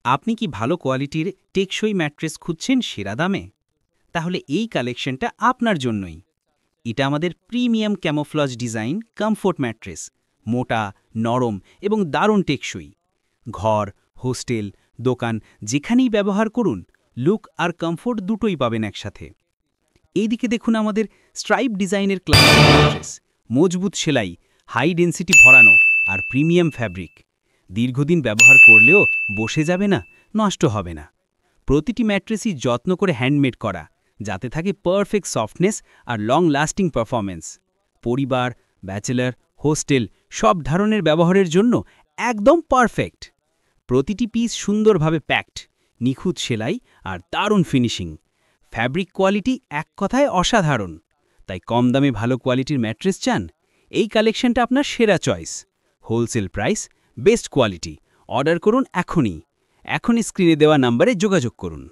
আপনি কি ভালো কোয়ালিটির টেকসই ম্যাট্রেস খুঁজছেন সেরা দামে? তাহলে এই কালেকশনটা আপনার জন্যই। এটা আমাদের premium camouflage design comfort mattress. মোটা, নরম এবং দারুণ টেকসই। ঘর, হোস্টেল, দোকান যেখানেই ব্যবহার করুন, লুক আর কমফোর্ট দুটোই পাবেন একসাথে। এইদিকে দেখুন আমাদের স্ট্রাইপ ডিজাইনের ক্লাসিক ম্যাট্রেস। মজবুত সেলাই, হাই ডেনসিটি ভরানো আর প্রিমিয়াম ফ্যাব্রিক। দীর্ঘদিন ব্যবহার করলেও বসে যাবে না, নষ্ট হবে না। প্রতিটি ম্যাট্রেসই যত্ন করে হ্যান্ডমেড করা, যাতে থাকে পারফেক্ট সফটনেস আর লং লাস্টিং পারফরম্যান্স। পরিবার, ব্যাচেলর, হোস্টেল সব ধরনের ব্যবহারের জন্য একদম পারফেক্ট। প্রতিটি পিস সুন্দরভাবে প্যাকড, নিখুঁত সেলাই আর দারুণ ফিনিশিং। ফ্যাব্রিক কোয়ালিটি এক কথায় অসাধারণ। তাই কম দামে ভালো কোয়ালিটির ম্যাট্রেস চান? এই কালেকশনটা আপনার সেরা choice. Wholesale price, best quality. Order করুন এখনই স্ক্রিনে দেওয়া নম্বরে যোগাযোগ করুন।